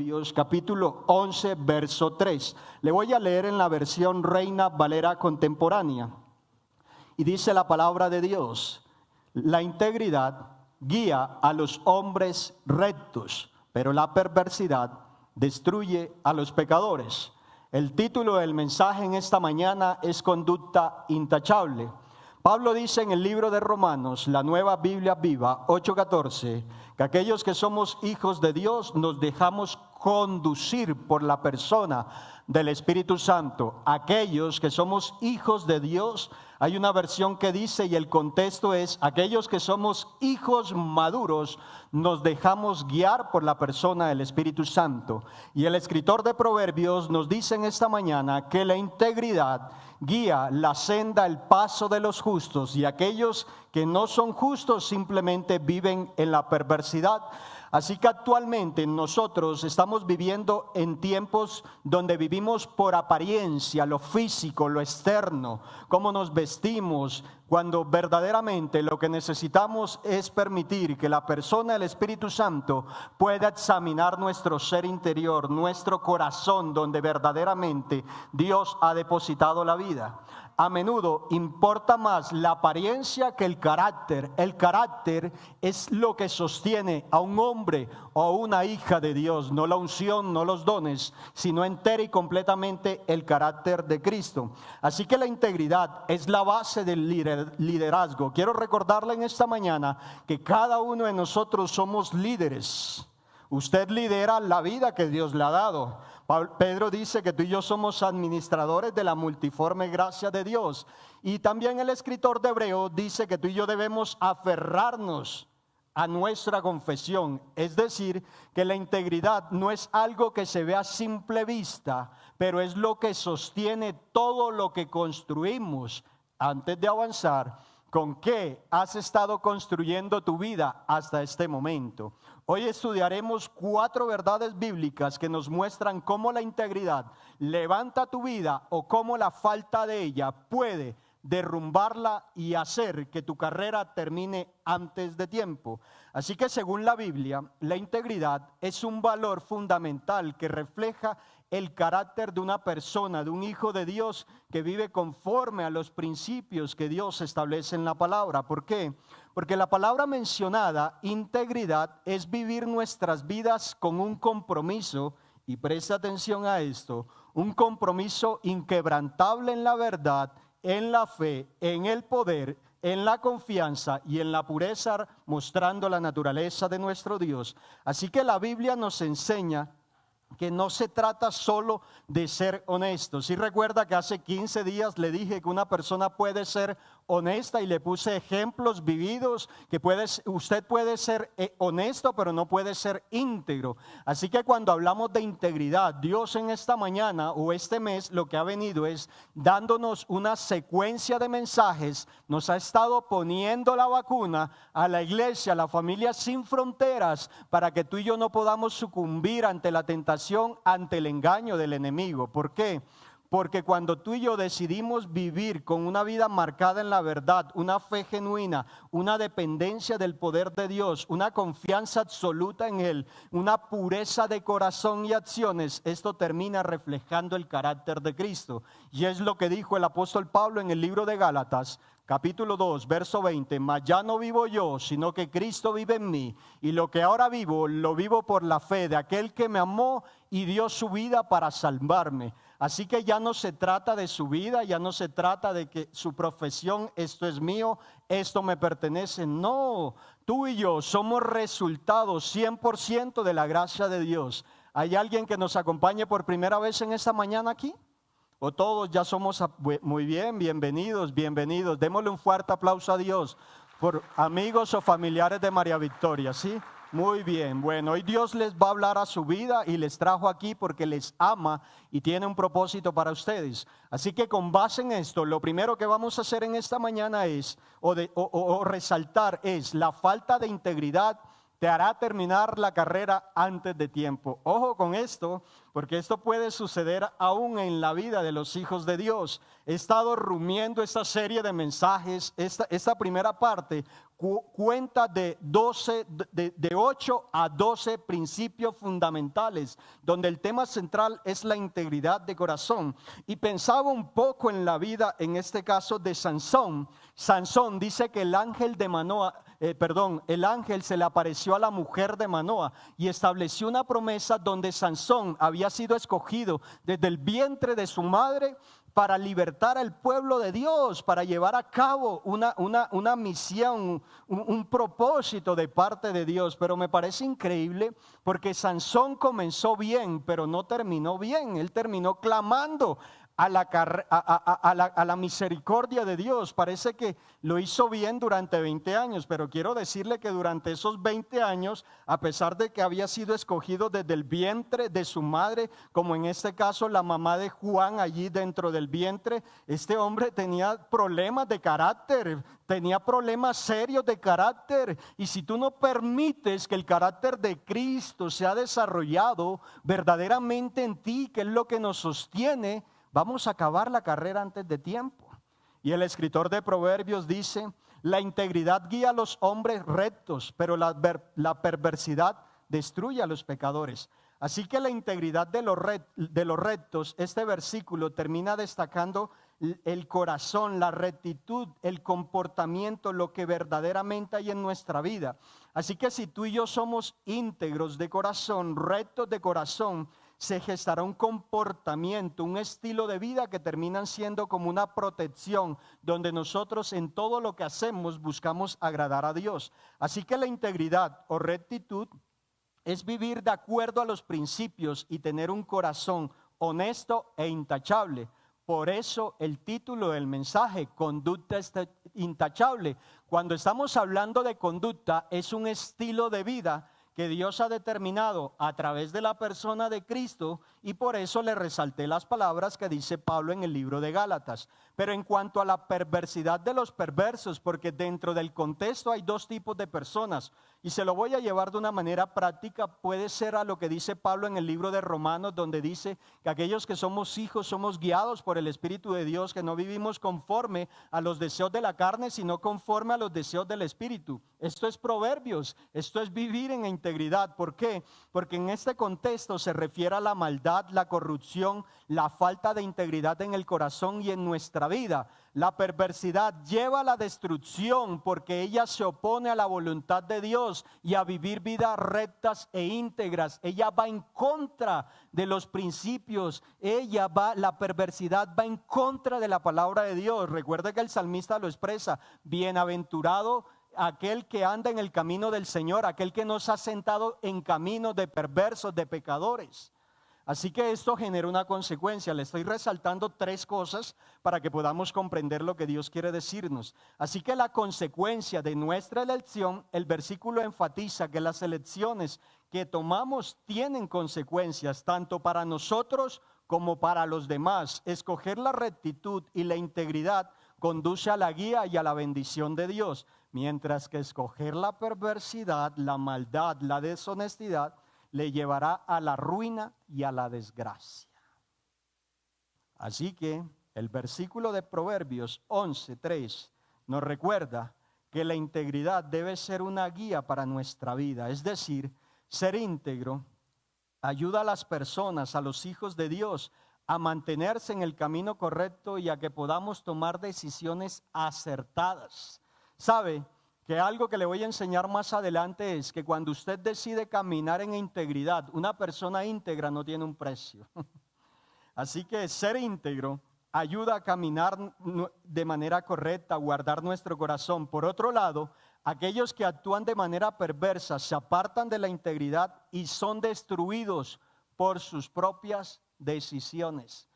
Proverbios capítulo 11, verso 3. Le voy a leer en la versión Reina Valera contemporánea. Y dice la palabra de Dios: la integridad guía a los hombres rectos, pero la perversidad destruye a los pecadores. El título del mensaje en esta mañana es Conducta Intachable. Pablo dice en el libro de Romanos, la Nueva Biblia Viva, 8:14, que aquellos que somos hijos de Dios nos dejamos conducir por la persona del Espíritu Santo. Aquellos que somos hijos de Dios, hay una versión que dice, y el contexto es, aquellos que somos hijos maduros, nos dejamos guiar por la persona del Espíritu Santo. Y el escritor de Proverbios nos dice en esta mañana que la integridad guía la senda, el paso de los justos, y aquellos que no son justos simplemente viven en la perversidad. Así que actualmente nosotros estamos viviendo en tiempos donde vivimos por apariencia, lo físico, lo externo, cómo nos vestimos, cuando verdaderamente lo que necesitamos es permitir que la persona del Espíritu Santo pueda examinar nuestro ser interior, nuestro corazón, donde verdaderamente Dios ha depositado la vida. A menudo importa más la apariencia que el carácter. El carácter es lo que sostiene a un hombre o a una hija de Dios, no la unción, no los dones, sino entera y completamente el carácter de Cristo. Así que la integridad es la base del liderazgo. Quiero recordarle en esta mañana que cada uno de nosotros somos líderes. Usted lidera la vida que Dios le ha dado. Pedro dice que tú y yo somos administradores de la multiforme gracia de Dios. Y también el escritor de Hebreos dice que tú y yo debemos aferrarnos a nuestra confesión. Es decir, que la integridad no es algo que se ve a simple vista, pero es lo que sostiene todo lo que construimos. Antes de avanzar, ¿con qué has estado construyendo tu vida hasta este momento? Hoy estudiaremos 4 verdades bíblicas que nos muestran cómo la integridad levanta tu vida o cómo la falta de ella puede derrumbarla y hacer que tu carrera termine antes de tiempo. Así que según la Biblia, la integridad es un valor fundamental que refleja el carácter de una persona, de un hijo de Dios que vive conforme a los principios que Dios establece en la palabra. ¿Por qué? Porque la palabra mencionada, integridad, es vivir nuestras vidas con un compromiso, y presta atención a esto, un compromiso inquebrantable en la verdad, en la fe, en el poder, en la confianza y en la pureza, mostrando la naturaleza de nuestro Dios. Así que la Biblia nos enseña que no se trata solo de ser honesto. Si recuerda que hace 15 días le dije que una persona puede ser honesta y le puse ejemplos vividos, que usted puede ser honesto pero no puede ser íntegro. Así que cuando hablamos de integridad, Dios en esta mañana o este mes lo que ha venido es dándonos una secuencia de mensajes, nos ha estado poniendo la vacuna a la iglesia, a la familia sin fronteras, para que tú y yo no podamos sucumbir ante la tentación, ante el engaño del enemigo. ¿Por qué? Porque cuando tú y yo decidimos vivir con una vida marcada en la verdad, una fe genuina, una dependencia del poder de Dios, una confianza absoluta en Él, una pureza de corazón y acciones, esto termina reflejando el carácter de Cristo. Y es lo que dijo el apóstol Pablo en el libro de Gálatas, capítulo 2, verso 20, mas ya no vivo yo, sino que Cristo vive en mí, y lo que ahora vivo, lo vivo por la fe de aquel que me amó y dio su vida para salvarme. Así que ya no se trata de su vida, ya no se trata de que su profesión, esto es mío, esto me pertenece. No, tú y yo somos resultados 100% de la gracia de Dios. ¿Hay alguien que nos acompañe por primera vez en esta mañana aquí? ¿O todos ya somos muy bien? Bienvenidos, bienvenidos. Démosle un fuerte aplauso a Dios por amigos o familiares de María Victoria, ¿sí? Muy bien, bueno, hoy Dios les va a hablar a su vida y les trajo aquí porque les ama y tiene un propósito para ustedes. Así que con base en esto, lo primero que vamos a hacer en esta mañana es, o resaltar es la falta de integridad te hará terminar la carrera antes de tiempo. Ojo con esto, porque esto puede suceder aún en la vida de los hijos de Dios. He estado rumiando esta serie de mensajes. Esta primera parte cuenta de 8 a 12 principios fundamentales, donde el tema central es la integridad de corazón. Y pensaba un poco en la vida, en este caso de Sansón. Sansón dice que el ángel se le apareció a la mujer de Manoa y estableció una promesa donde Sansón había sido escogido desde el vientre de su madre para libertar al pueblo de Dios, para llevar a cabo una misión, un propósito de parte de Dios. Pero me parece increíble porque Sansón comenzó bien, pero no terminó bien. Él terminó clamando a la misericordia de Dios. Parece que lo hizo bien durante 20 años, pero quiero decirle que durante esos 20 años, a pesar de que había sido escogido desde el vientre de su madre, como en este caso la mamá de Juan allí dentro del vientre, este hombre tenía problemas de carácter, tenía problemas serios de carácter. Y si tú no permites que el carácter de Cristo sea desarrollado verdaderamente en ti, que es lo que nos sostiene, vamos a acabar la carrera antes de tiempo. Y el escritor de Proverbios dice: la integridad guía a los hombres rectos, pero la perversidad destruye a los pecadores. Así que la integridad de los rectos, este versículo termina destacando el corazón, la rectitud, el comportamiento, lo que verdaderamente hay en nuestra vida. Así que si tú y yo somos íntegros de corazón, rectos de corazón, se gestará un comportamiento, un estilo de vida que terminan siendo como una protección, donde nosotros en todo lo que hacemos buscamos agradar a Dios. Así que la integridad o rectitud es vivir de acuerdo a los principios y tener un corazón honesto e intachable. Por eso el título del mensaje, conducta intachable. Cuando estamos hablando de conducta, es un estilo de vida que Dios ha determinado a través de la persona de Cristo, y por eso le resalté las palabras que dice Pablo en el libro de Gálatas. Pero en cuanto a la perversidad de los perversos, porque dentro del contexto hay dos tipos de personas, y se lo voy a llevar de una manera práctica, puede ser a lo que dice Pablo en el libro de Romanos, donde dice que aquellos que somos hijos somos guiados por el Espíritu de Dios, que no vivimos conforme a los deseos de la carne, sino conforme a los deseos del Espíritu. Esto es Proverbios, esto es vivir en integridad. ¿Por qué? Porque en este contexto se refiere a la maldad, la corrupción, la falta de integridad en el corazón y en nuestra vida. La perversidad lleva a la destrucción porque ella se opone a la voluntad de Dios y a vivir vidas rectas e íntegras. Ella va en contra de los principios. La perversidad va en contra de la palabra de Dios. Recuerde que el salmista lo expresa: bienaventurado aquel que anda en el camino del Señor, aquel que no se ha sentado en caminos de perversos, de pecadores. Así que esto genera una consecuencia. Le estoy resaltando 3 cosas para que podamos comprender lo que Dios quiere decirnos. Así que la consecuencia de nuestra elección, el versículo enfatiza que las elecciones que tomamos tienen consecuencias, tanto para nosotros como para los demás. Escoger la rectitud y la integridad conduce a la guía y a la bendición de Dios, mientras que escoger la perversidad, la maldad, la deshonestidad, le llevará a la ruina y a la desgracia. Así que el versículo de Proverbios 11:3 nos recuerda que la integridad debe ser una guía para nuestra vida. Es decir, ser íntegro ayuda a las personas, a los hijos de Dios, a mantenerse en el camino correcto y a que podamos tomar decisiones acertadas. ¿Sabe? Que algo que le voy a enseñar más adelante es que cuando usted decide caminar en integridad, una persona íntegra no tiene un precio. Así que ser íntegro ayuda a caminar de manera correcta, a guardar nuestro corazón. Por otro lado, aquellos que actúan de manera perversa se apartan de la integridad y son destruidos por sus propias decisiones.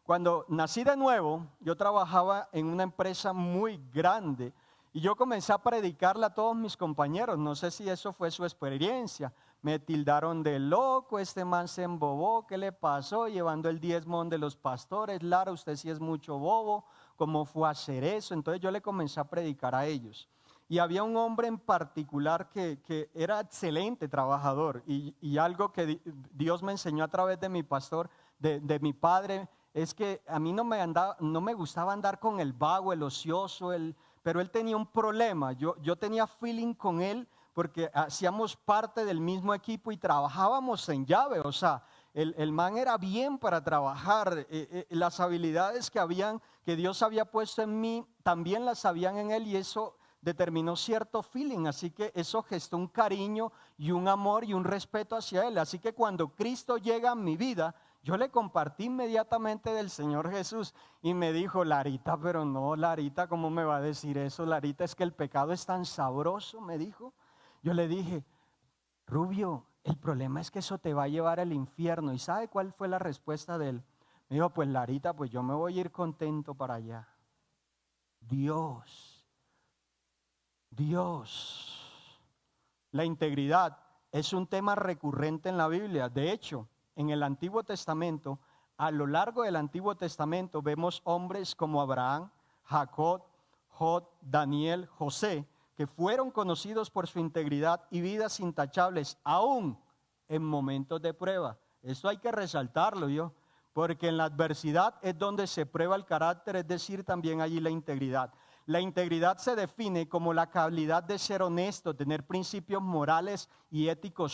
Cuando nací de nuevo, yo trabajaba en una empresa muy grande. Y yo comencé a predicarle a todos mis compañeros. No sé si eso fue su experiencia. Me tildaron de loco, este man se embobó, ¿qué le pasó? Llevando el diezmo de los pastores. Lara, usted sí es mucho bobo, ¿cómo fue a hacer eso? Entonces yo le comencé a predicar a ellos. Y había un hombre en particular que era excelente trabajador. Y algo que Dios me enseñó a través de mi pastor, de mi padre, es que a mí no me gustaba andar con el vago, el ocioso, pero él tenía un problema. Yo tenía feeling con él porque hacíamos parte del mismo equipo y trabajábamos en llave. O sea, el man era bien para trabajar. Las habilidades que Dios había puesto en mí, también las habían en él, y eso determinó cierto feeling. Así que eso gestó un cariño y un amor y un respeto hacia él. Así que cuando Cristo llega a mi vida, yo le compartí inmediatamente del Señor Jesús y me dijo: Larita, pero no, Larita, ¿cómo me va a decir eso? Larita, es que el pecado es tan sabroso, me dijo. Yo le dije: Rubio, el problema es que eso te va a llevar al infierno. ¿Y sabe cuál fue la respuesta de él? Me dijo: pues Larita, pues yo me voy a ir contento para allá. Dios. La integridad es un tema recurrente en la Biblia. De hecho, en el Antiguo Testamento, a lo largo del Antiguo Testamento, vemos hombres como Abraham, Jacob, Job, Daniel, José, que fueron conocidos por su integridad y vidas intachables, aún en momentos de prueba. Esto hay que resaltarlo, porque en la adversidad es donde se prueba el carácter, es decir, también allí la integridad. La integridad se define como la calidad de ser honesto, tener principios morales y éticos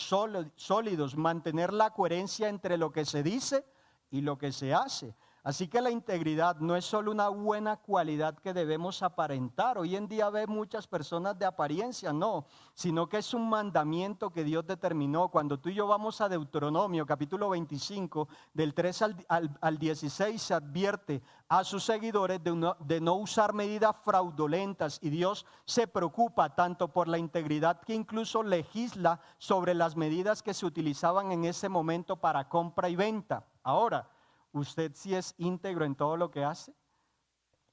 sólidos, mantener la coherencia entre lo que se dice y lo que se hace. Así que la integridad no es solo una buena cualidad que debemos aparentar. Hoy en día ve muchas personas de apariencia, no, sino que es un mandamiento que Dios determinó. Cuando tú y yo vamos a Deuteronomio, capítulo 25, del 3 al 16, se advierte a sus seguidores de no usar medidas fraudulentas, y Dios se preocupa tanto por la integridad que incluso legisla sobre las medidas que se utilizaban en ese momento para compra y venta. Ahora, ¿usted sí es íntegro en todo lo que hace?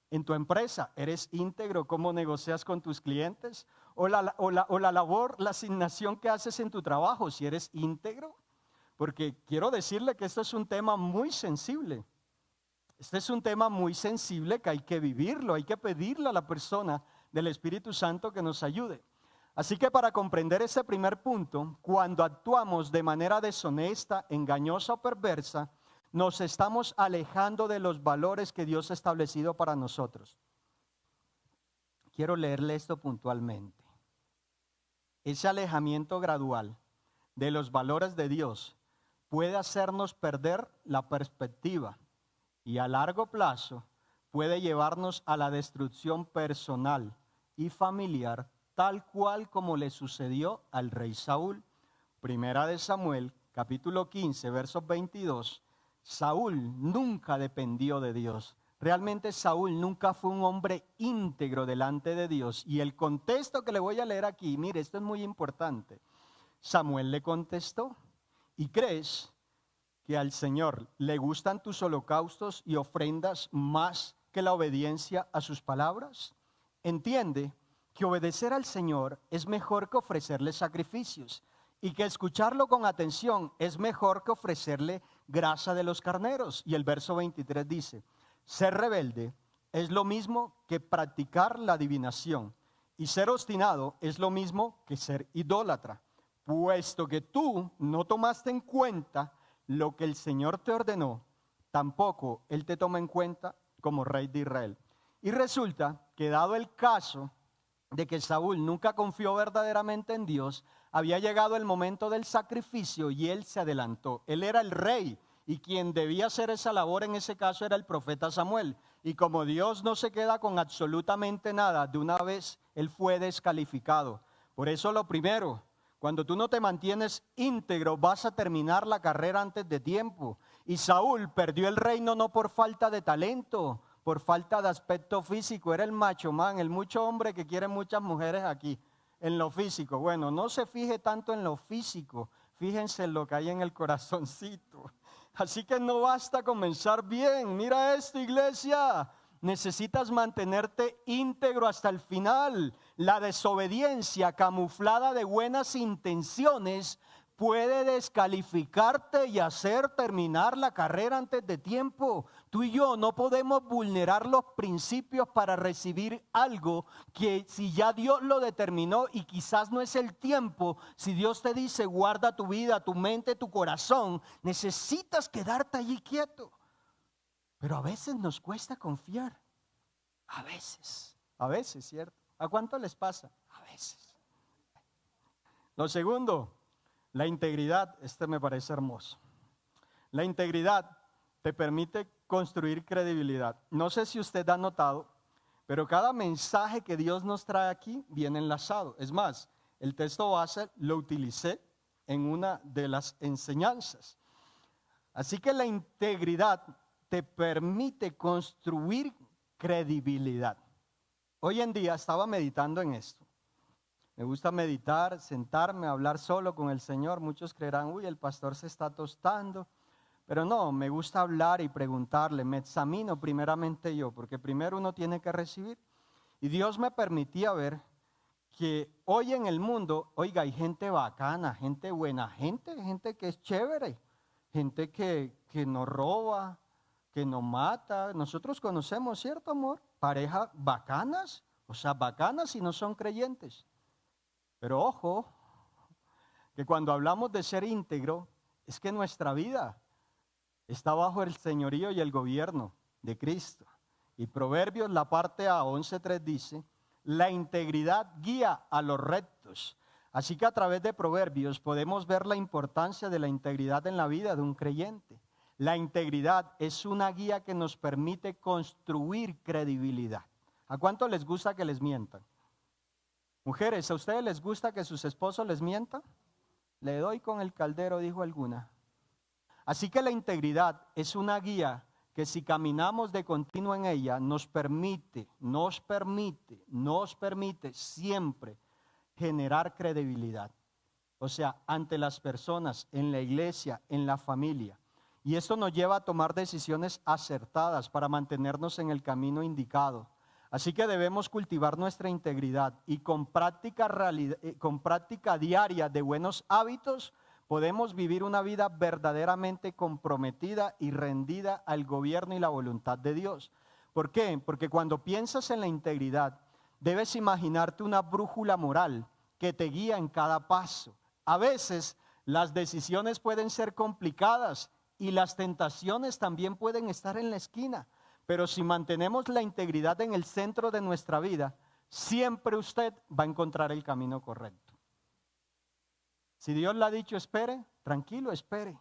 ¿En tu empresa eres íntegro? ¿Cómo negocias con tus clientes? ¿O la labor, la asignación que haces en tu trabajo, si eres íntegro? Porque quiero decirle que esto es un tema muy sensible. Este es un tema muy sensible que hay que vivirlo, hay que pedirle a la persona del Espíritu Santo que nos ayude. Así que para comprender ese primer punto, cuando actuamos de manera deshonesta, engañosa o perversa, nos estamos alejando de los valores que Dios ha establecido para nosotros. Quiero leerle esto puntualmente. Ese alejamiento gradual de los valores de Dios puede hacernos perder la perspectiva y a largo plazo puede llevarnos a la destrucción personal y familiar, tal cual como le sucedió al rey Saúl. Primera de Samuel, capítulo 15, versos 22. Saúl nunca dependió de Dios. Realmente Saúl nunca fue un hombre íntegro delante de Dios. Y el contexto que le voy a leer aquí, mire, esto es muy importante. Samuel le contestó: ¿y crees que al Señor le gustan tus holocaustos y ofrendas más que la obediencia a sus palabras? Entiende que obedecer al Señor es mejor que ofrecerle sacrificios, y que escucharlo con atención es mejor que ofrecerle grasa de los carneros. Y el verso 23 dice: ser rebelde es lo mismo que practicar la adivinación, y ser obstinado es lo mismo que ser idólatra. Puesto que tú no tomaste en cuenta lo que el Señor te ordenó, tampoco Él te toma en cuenta como rey de Israel. Y resulta que, dado el caso de que Saúl nunca confió verdaderamente en Dios, había llegado el momento del sacrificio y él se adelantó. Él era el rey, y quien debía hacer esa labor en ese caso era el profeta Samuel. Y como Dios no se queda con absolutamente nada, de una vez él fue descalificado. Por eso lo primero, cuando tú no te mantienes íntegro, vas a terminar la carrera antes de tiempo. Y Saúl perdió el reino no por falta de talento, por falta de aspecto físico. Era el macho man, el mucho hombre que quiere muchas mujeres aquí, en lo físico. Bueno, no se fije tanto en lo físico, fíjense en lo que hay en el corazoncito. Así que no basta comenzar bien. Mira esto, iglesia, necesitas mantenerte íntegro hasta el final. La desobediencia camuflada de buenas intenciones puede descalificarte y hacer terminar la carrera antes de tiempo. Tú y yo no podemos vulnerar los principios para recibir algo que si ya Dios lo determinó y quizás no es el tiempo, si Dios te dice guarda tu vida, tu mente, tu corazón, necesitas quedarte allí quieto. Pero a veces nos cuesta confiar. A veces, ¿cierto? ¿A cuánto les pasa? A veces. Lo segundo, la integridad. Este me parece hermoso. La integridad te permite construir credibilidad. No sé si usted ha notado, pero cada mensaje que Dios nos trae aquí viene enlazado. Es más, el texto base lo utilicé en una de las enseñanzas. Así que la integridad te permite construir credibilidad. Hoy en día estaba meditando en esto. Me gusta meditar, sentarme, hablar solo con el Señor. Muchos creerán, uy, el pastor se está tostando. Pero no, me gusta hablar y preguntarle. Me examino primeramente yo, porque primero uno tiene que recibir. Y Dios me permitía ver que hoy en el mundo, oiga, hay gente bacana, gente buena, gente que es chévere, gente que no roba, que no mata. Nosotros conocemos, ¿cierto, amor? Parejas bacanas, o sea, bacanas y no son creyentes. Pero ojo, que cuando hablamos de ser íntegro, es que nuestra vida está bajo el señorío y el gobierno de Cristo. Y Proverbios, la parte A, 11:3 dice, la integridad guía a los rectos. Así que a través de Proverbios podemos ver la importancia de la integridad en la vida de un creyente. La integridad es una guía que nos permite construir credibilidad. ¿A cuánto les gusta que les mientan? Mujeres, ¿a ustedes les gusta que sus esposos les mientan? Le doy con el caldero, dijo alguna. Así que la integridad es una guía que si caminamos de continuo en ella, nos permite siempre generar credibilidad. O sea, ante las personas, en la iglesia, en la familia. Y esto nos lleva a tomar decisiones acertadas para mantenernos en el camino indicado. Así que debemos cultivar nuestra integridad y con práctica diaria de buenos hábitos podemos vivir una vida verdaderamente comprometida y rendida al gobierno y la voluntad de Dios. ¿Por qué? Porque cuando piensas en la integridad, debes imaginarte una brújula moral que te guía en cada paso. A veces las decisiones pueden ser complicadas y las tentaciones también pueden estar en la esquina. Pero si mantenemos la integridad en el centro de nuestra vida, siempre usted va a encontrar el camino correcto. Si Dios le ha dicho espere, tranquilo, espere.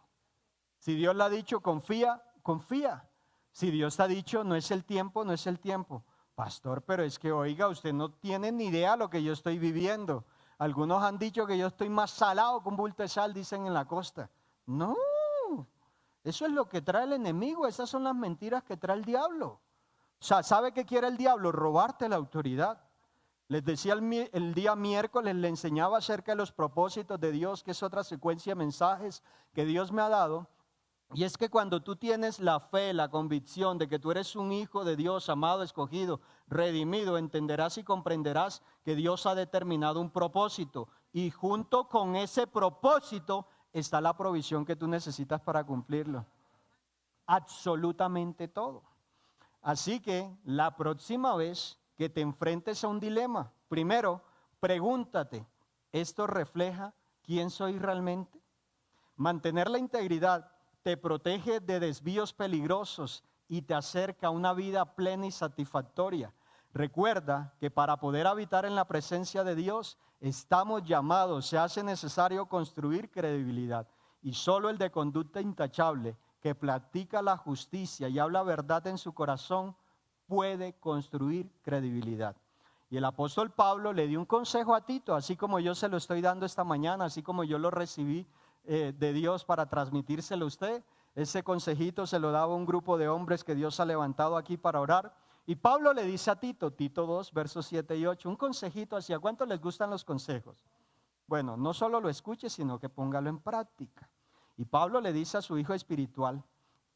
Si Dios le ha dicho confía, confía. Si Dios te ha dicho no es el tiempo, no es el tiempo. Pastor, pero es que oiga, usted no tiene ni idea de lo que yo estoy viviendo. Algunos han dicho que yo estoy más salado que un bulto de sal, dicen en la costa. No. Eso es lo que trae el enemigo, esas son las mentiras que trae el diablo. O sea, ¿sabe qué quiere el diablo? Robarte la autoridad. Les decía el día miércoles, le enseñaba acerca de los propósitos de Dios, que es otra secuencia de mensajes que Dios me ha dado. Y es que cuando tú tienes la fe, la convicción de que tú eres un hijo de Dios, amado, escogido, redimido, entenderás y comprenderás que Dios ha determinado un propósito. Y junto con ese propósito está la provisión que tú necesitas para cumplirlo. Absolutamente todo. Así que la próxima vez que te enfrentes a un dilema, primero, pregúntate, ¿esto refleja quién soy realmente? Mantener la integridad te protege de desvíos peligrosos y te acerca a una vida plena y satisfactoria. Recuerda que para poder habitar en la presencia de Dios, estamos llamados, se hace necesario construir credibilidad. Y solo el de conducta intachable, que practica la justicia y habla verdad en su corazón, puede construir credibilidad. Y el apóstol Pablo le dio un consejo a Tito, así como yo se lo estoy dando esta mañana, así como yo lo recibí de Dios para transmitírselo a usted. Ese consejito se lo daba un grupo de hombres que Dios ha levantado aquí para orar. Y Pablo le dice a Tito, Tito 2, versos 7 y 8, un consejito así. ¿A cuánto les gustan los consejos? Bueno, no solo lo escuche, sino que póngalo en práctica. Y Pablo le dice a su hijo espiritual,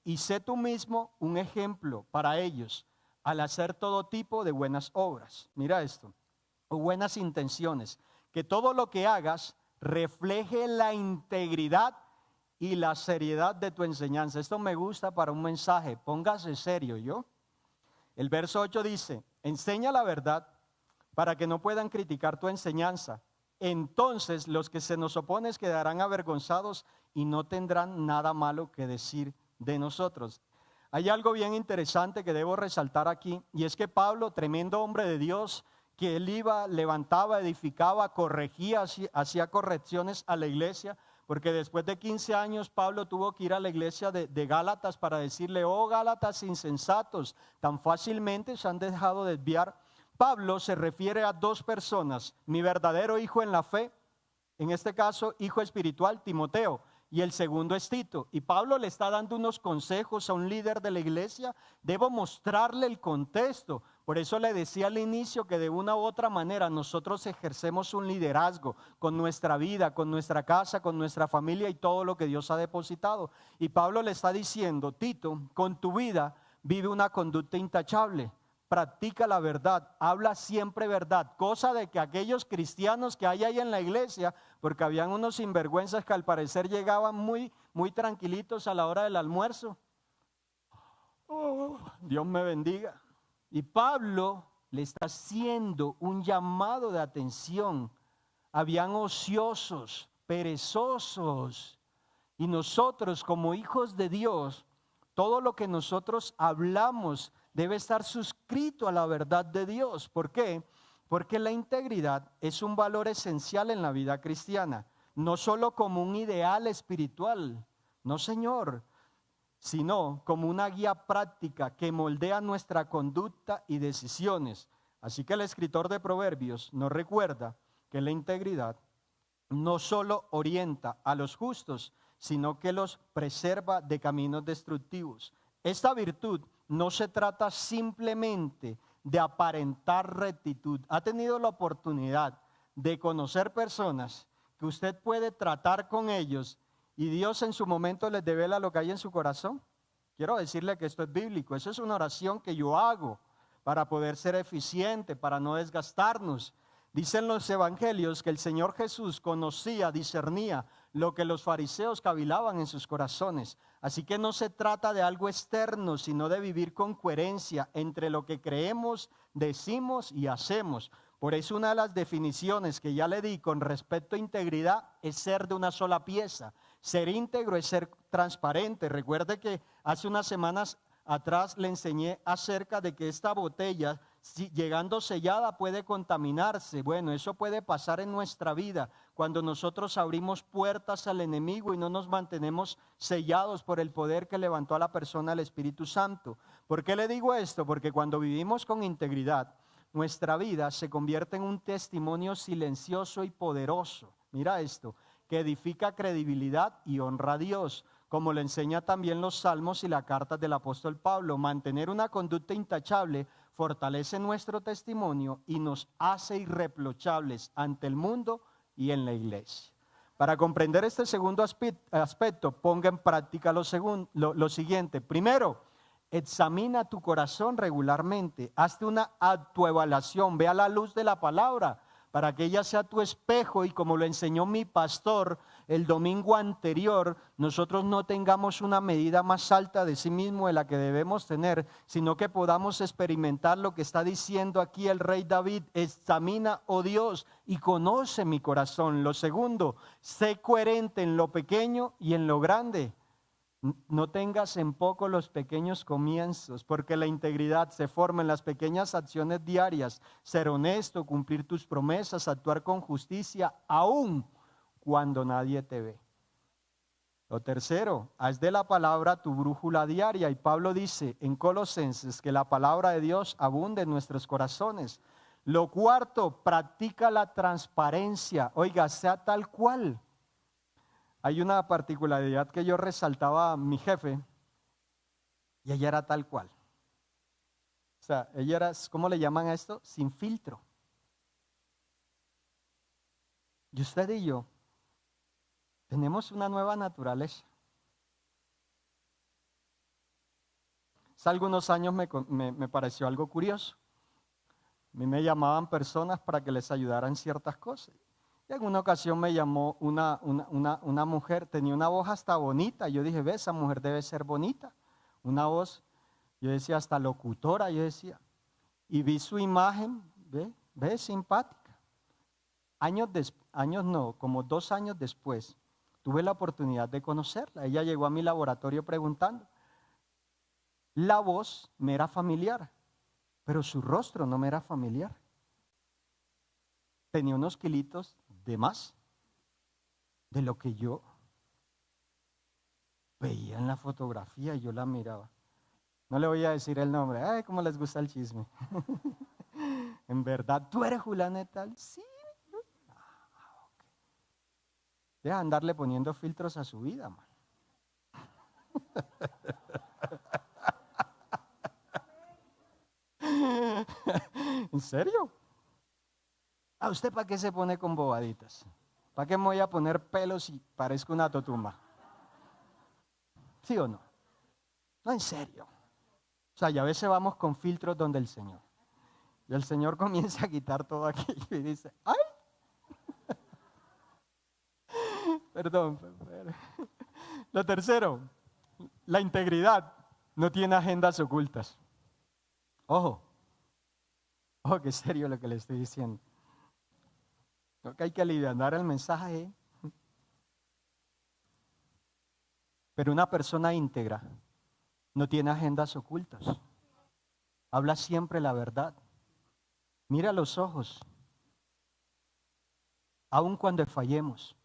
y sé tú mismo un ejemplo para ellos al hacer todo tipo de buenas obras. Mira esto, o buenas intenciones, que todo lo que hagas refleje la integridad y la seriedad de tu enseñanza. Esto me gusta para un mensaje, póngase serio, ¿yo? El verso 8 dice, enseña la verdad para que no puedan criticar tu enseñanza. Entonces los que se nos oponen quedarán avergonzados y no tendrán nada malo que decir de nosotros. Hay algo bien interesante que debo resaltar aquí, y es que Pablo, tremendo hombre de Dios, que él iba, levantaba, edificaba, corregía, hacía correcciones a la iglesia, porque después de 15 años Pablo tuvo que ir a la iglesia de Gálatas para decirle, oh Gálatas insensatos, tan fácilmente se han dejado desviar. Pablo se refiere a dos personas, mi verdadero hijo en la fe, en este caso hijo espiritual, Timoteo, y el segundo es Tito. Y Pablo le está dando unos consejos a un líder de la iglesia. Debo mostrarle el contexto. Por eso le decía al inicio que de una u otra manera nosotros ejercemos un liderazgo con nuestra vida, con nuestra casa, con nuestra familia y todo lo que Dios ha depositado. Y Pablo le está diciendo, Tito, con tu vida vive una conducta intachable. Practica la verdad, habla siempre verdad, cosa de que aquellos cristianos que hay ahí en la iglesia, porque habían unos sinvergüenzas que al parecer llegaban muy tranquilitos a la hora del almuerzo. Oh, Dios me bendiga. Y Pablo le está haciendo un llamado de atención. Habían ociosos, perezosos, y nosotros como hijos de Dios, todo lo que nosotros hablamos debe estar suscrito a la verdad de Dios. ¿Por qué? Porque la integridad es un valor esencial en la vida cristiana, no solo como un ideal espiritual, no señor, sino como una guía práctica que moldea nuestra conducta y decisiones. Así que el escritor de Proverbios nos recuerda que la integridad no solo orienta a los justos, sino que los preserva de caminos destructivos. Esta virtud no se trata simplemente de aparentar rectitud. ¿Ha tenido la oportunidad de conocer personas que usted puede tratar con ellos y Dios en su momento les devela lo que hay en su corazón? Quiero decirle que esto es bíblico. Eso es una oración que yo hago para poder ser eficiente, para no desgastarnos. Dicen los evangelios que el Señor Jesús conocía, discernía lo que los fariseos cavilaban en sus corazones. Así que no se trata de algo externo, sino de vivir con coherencia entre lo que creemos, decimos y hacemos. Por eso una de las definiciones que ya le di con respecto a integridad es ser de una sola pieza. Ser íntegro es ser transparente. Recuerde que hace unas semanas atrás le enseñé acerca de que esta botella, si llegando sellada, puede contaminarse. Bueno, eso puede pasar en nuestra vida cuando nosotros abrimos puertas al enemigo y no nos mantenemos sellados por el poder que levantó a la persona el Espíritu Santo. ¿Por qué le digo esto? Porque cuando vivimos con integridad, nuestra vida se convierte en un testimonio silencioso y poderoso. Mira esto, que edifica credibilidad y honra a Dios. Como lo enseña también los salmos y la carta del apóstol Pablo, mantener una conducta intachable fortalece nuestro testimonio y nos hace irreprochables ante el mundo y en la iglesia. Para comprender este segundo aspecto, ponga en práctica lo siguiente. Primero, examina tu corazón regularmente, hazte una autoevaluación, ve a la luz de la palabra, para que ella sea tu espejo y como lo enseñó mi pastor el domingo anterior, nosotros no tengamos una medida más alta de sí mismo de la que debemos tener, sino que podamos experimentar lo que está diciendo aquí el rey David: examina, oh Dios, y conoce mi corazón. Lo segundo, sé coherente en lo pequeño y en lo grande. No tengas en poco los pequeños comienzos, porque la integridad se forma en las pequeñas acciones diarias. Ser honesto, cumplir tus promesas, actuar con justicia, aun cuando nadie te ve. Lo tercero, haz de la palabra tu brújula diaria. Y Pablo dice en Colosenses que la palabra de Dios abunde en nuestros corazones. Lo cuarto, practica la transparencia. Oiga, sea tal cual. Hay una particularidad que yo resaltaba a mi jefe, y ella era tal cual. O sea, ella era, ¿cómo le llaman a esto? Sin filtro. Y usted y yo tenemos una nueva naturaleza. Hace algunos años me pareció algo curioso. A mí me llamaban personas para que les ayudaran ciertas cosas. Y en una ocasión me llamó una mujer, tenía una voz hasta bonita. Yo dije, ve, esa mujer debe ser bonita. Una voz, yo decía, hasta locutora, yo decía. Y vi su imagen, ve, simpática. Como 2 años después, tuve la oportunidad de conocerla. Ella llegó a mi laboratorio preguntando. La voz me era familiar, pero su rostro no me era familiar. Tenía unos kilitos de más de lo que yo veía en la fotografía y yo la miraba. No le voy a decir el nombre, ay, cómo les gusta el chisme. En verdad, ¿tú eres Juliana y tal? Sí. Okay. Deja andarle poniendo filtros a su vida, man. ¿En serio? ¿A usted para qué se pone con bobaditas? ¿Para qué me voy a poner pelos y parezco una totuma? ¿Sí o no? No, en serio. O sea, y a veces vamos con filtros donde el Señor. Y el Señor comienza a quitar todo aquello y dice, ¡ay! Perdón. Lo tercero, la integridad no tiene agendas ocultas. Ojo, que es serio lo que le estoy diciendo. Creo que hay que alivianar el mensaje. Pero una persona íntegra no tiene agendas ocultas. Habla siempre la verdad. Mira los ojos. Aun cuando fallemos,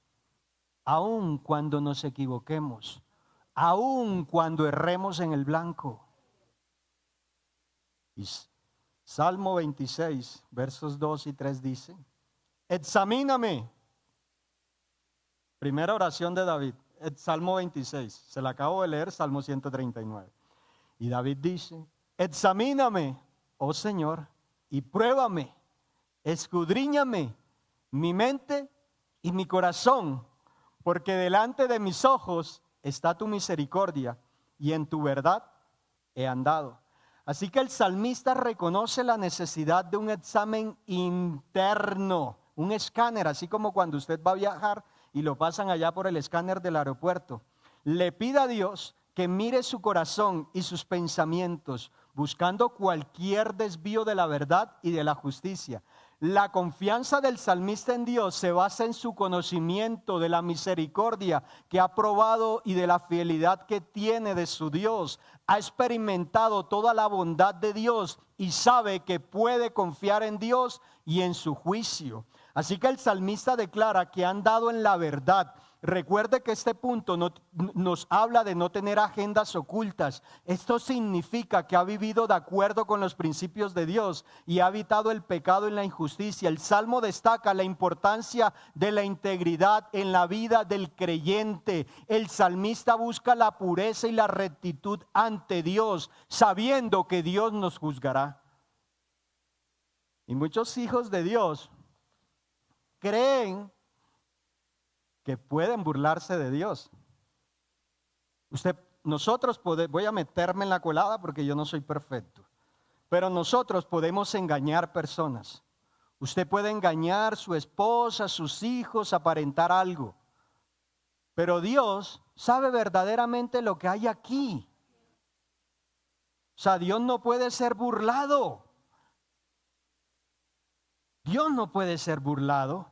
aun cuando nos equivoquemos, aun cuando erremos en el blanco. Y Salmo 26, versos 2 y 3 dice, examíname. Primera oración de David, Salmo 26, se la acabo de leer, Salmo 139. Y David dice, examíname, oh Señor, y pruébame, escudriñame mi mente y mi corazón, porque delante de mis ojos está tu misericordia y en tu verdad he andado. Así que el salmista reconoce la necesidad de un examen interno, un escáner, así como cuando usted va a viajar y lo pasan allá por el escáner del aeropuerto. Le pide a Dios que mire su corazón y sus pensamientos, buscando cualquier desvío de la verdad y de la justicia. La confianza del salmista en Dios se basa en su conocimiento de la misericordia que ha probado y de la fidelidad que tiene de su Dios. Ha experimentado toda la bondad de Dios y sabe que puede confiar en Dios y en su juicio. Así que el salmista declara que han dado en la verdad. Recuerde que este punto nos habla de no tener agendas ocultas. Esto significa que ha vivido de acuerdo con los principios de Dios y ha evitado el pecado y la injusticia. El Salmo destaca la importancia de la integridad en la vida del creyente. El salmista busca la pureza y la rectitud ante Dios, sabiendo que Dios nos juzgará. Y muchos hijos de Dios creen que pueden burlarse de Dios. Voy a meterme en la colada porque yo no soy perfecto, pero nosotros podemos engañar personas. Usted puede engañar a su esposa, a sus hijos, aparentar algo, pero Dios sabe verdaderamente lo que hay aquí. O sea, Dios no puede ser burlado. Dios no puede ser burlado.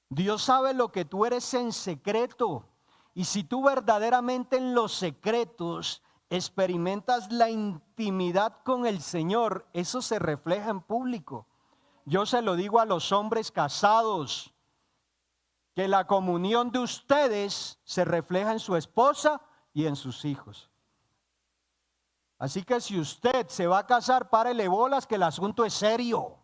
Dios sabe lo que tú eres en secreto. Y si tú verdaderamente en los secretos experimentas la intimidad con el Señor, eso se refleja en público. Yo se lo digo a los hombres casados, que la comunión de ustedes se refleja en su esposa y en sus hijos. Así que si usted se va a casar, párele bolas que el asunto es serio.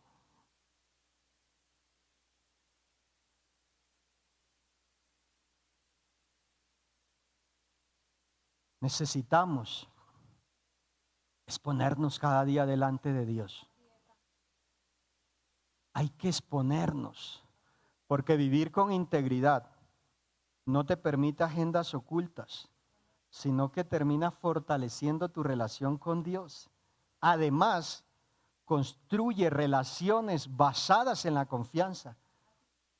Necesitamos exponernos cada día delante de Dios. Hay que exponernos, porque vivir con integridad no te permite agendas ocultas, sino que termina fortaleciendo tu relación con Dios. Además, construye relaciones basadas en la confianza.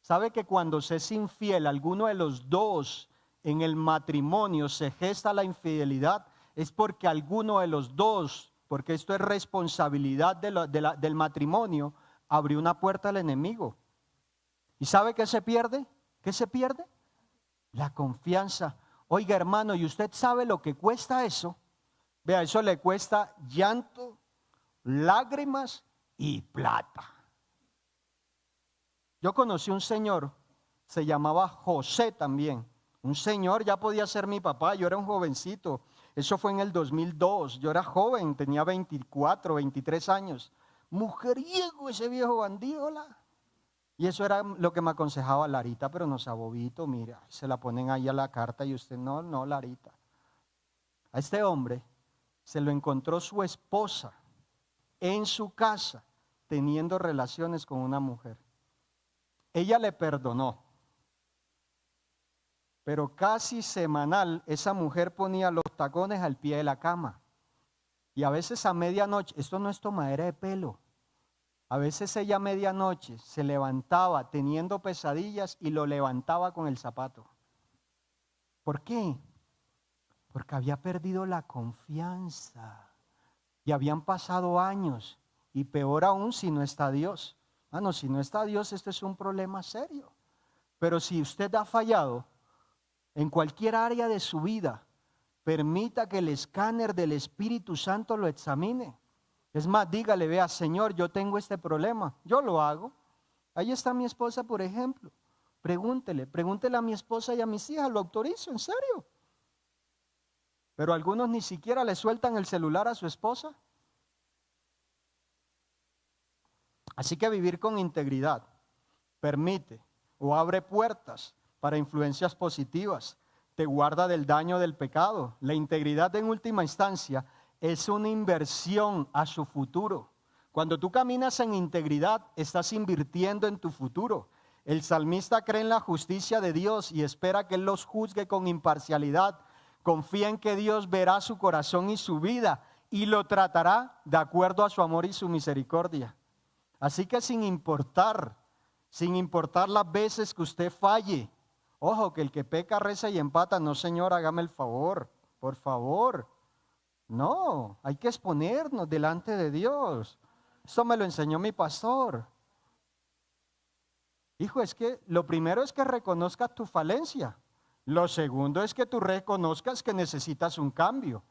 ¿Sabe que cuando se es infiel, alguno de los dos en el matrimonio se gesta la infidelidad? Es porque alguno de los dos, porque esto es responsabilidad del matrimonio, abrió una puerta al enemigo. ¿Y sabe qué se pierde? ¿Qué se pierde? La confianza. Oiga, hermano, ¿y usted sabe lo que cuesta eso? Vea, eso le cuesta llanto, lágrimas y plata. Yo conocí un señor, se llamaba José también. Un señor, ya podía ser mi papá, yo era un jovencito. Eso fue en el 2002, yo era joven, tenía 24, 23 años. Mujeriego ese viejo bandido, ¿la? Y eso era lo que me aconsejaba Larita, pero no sea bobito, mira, se la ponen ahí a la carta y usted, no, Larita. A este hombre se lo encontró su esposa en su casa teniendo relaciones con una mujer. Ella le perdonó, pero casi semanal esa mujer ponía los tacones al pie de la cama. Y a veces a medianoche, esto no es tomadera de pelo, a veces ella a medianoche se levantaba teniendo pesadillas y lo levantaba con el zapato. ¿Por qué? Porque había perdido la confianza y habían pasado años, y peor aún si no está Dios. Si no está Dios, este es un problema serio. Pero si usted ha fallado en cualquier área de su vida, permita que el escáner del Espíritu Santo lo examine. Es más, dígale, vea, Señor, yo tengo este problema, yo lo hago. Ahí está mi esposa, por ejemplo. Pregúntele a mi esposa y a mis hijas, lo autorizo, en serio. Pero algunos ni siquiera le sueltan el celular a su esposa. Así que vivir con integridad permite o abre puertas para influencias positivas, te guarda del daño del pecado. La integridad en última instancia es una inversión a su futuro. Cuando tú caminas en integridad, estás invirtiendo en tu futuro. El salmista cree en la justicia de Dios y espera que Él los juzgue con imparcialidad. Confía en que Dios verá su corazón y su vida y lo tratará de acuerdo a su amor y su misericordia. Así que sin importar las veces que usted falle, ojo, que el que peca, reza y empata, no, Señor, hágame el favor, por favor. No, hay que exponernos delante de Dios. Esto me lo enseñó mi pastor. Hijo, es que lo primero es que reconozcas tu falencia. Lo segundo es que tú reconozcas que necesitas un cambio.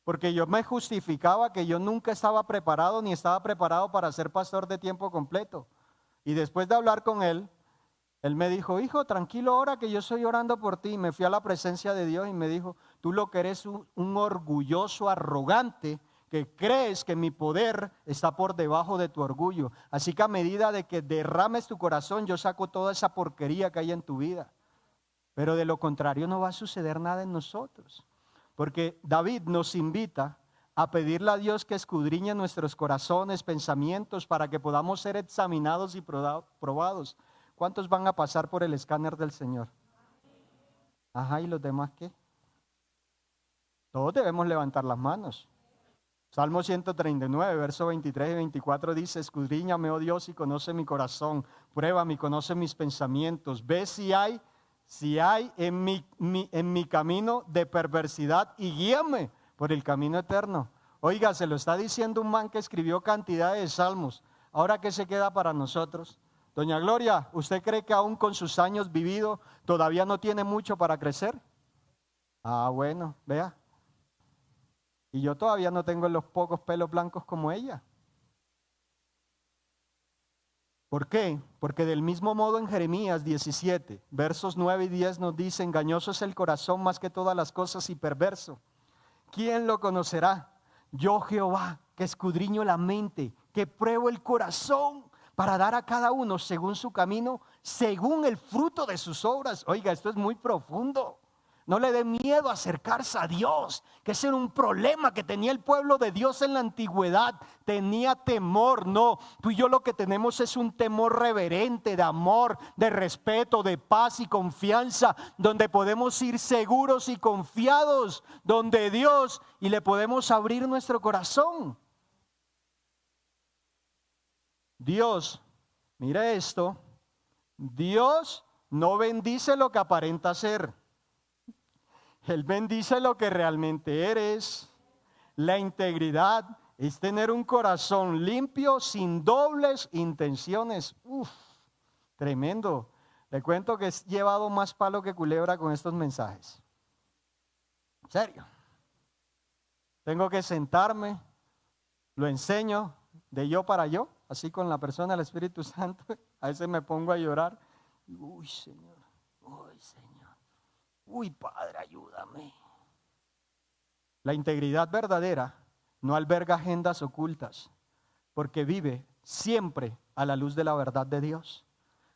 Porque yo me justificaba que yo nunca estaba preparado ni estaba preparado para ser pastor de tiempo completo. Y después de hablar con él me dijo, hijo, tranquilo ahora que yo estoy orando por ti. Y me fui a la presencia de Dios y me dijo, tú lo que eres un orgulloso arrogante que crees que mi poder está por debajo de tu orgullo. Así que a medida de que derrames tu corazón, yo saco toda esa porquería que hay en tu vida. Pero de lo contrario no va a suceder nada en nosotros. Porque David nos invita a pedirle a Dios que escudriñe nuestros corazones, pensamientos, para que podamos ser examinados y probados. ¿Cuántos van a pasar por el escáner del Señor? Ajá, ¿y los demás qué? Todos debemos levantar las manos. Salmo 139, verso 23 y 24 dice, escudriñame, oh Dios, y conoce mi corazón, pruébame y conoce mis pensamientos, ve si hay en mi camino de perversidad y guíame por el camino eterno. Oiga, se lo está diciendo un man que escribió cantidad de salmos. Ahora, ¿qué se queda para nosotros? Doña Gloria, ¿usted cree que aún con sus años vividos todavía no tiene mucho para crecer? Ah, bueno, vea. Y yo todavía no tengo los pocos pelos blancos como ella. ¿Por qué? Porque del mismo modo en Jeremías 17, versos 9 y 10 nos dice, engañoso es el corazón más que todas las cosas y perverso. ¿Quién lo conocerá? Yo Jehová, que escudriño la mente, que pruebo el corazón para dar a cada uno según su camino, según el fruto de sus obras. Oiga, esto es muy profundo. No le dé miedo acercarse a Dios, que ese era un problema que tenía el pueblo de Dios en la antigüedad. Tenía temor. No, tú y yo lo que tenemos es un temor reverente, de amor, de respeto, de paz y confianza, donde podemos ir seguros y confiados donde Dios y le podemos abrir nuestro corazón. Dios, mire esto, Dios no bendice lo que aparenta ser. Él bendice lo que realmente eres. La integridad es tener un corazón limpio, sin dobles intenciones. Uf, tremendo. Le cuento que he llevado más palo que culebra con estos mensajes. En serio. Tengo que sentarme, lo enseño de yo para yo, así con la persona del Espíritu Santo. A veces me pongo a llorar. Uy, Señor, uy, Señor, uy, Padre, ayúdame. La integridad verdadera no alberga agendas ocultas, porque vive siempre a la luz de la verdad de Dios.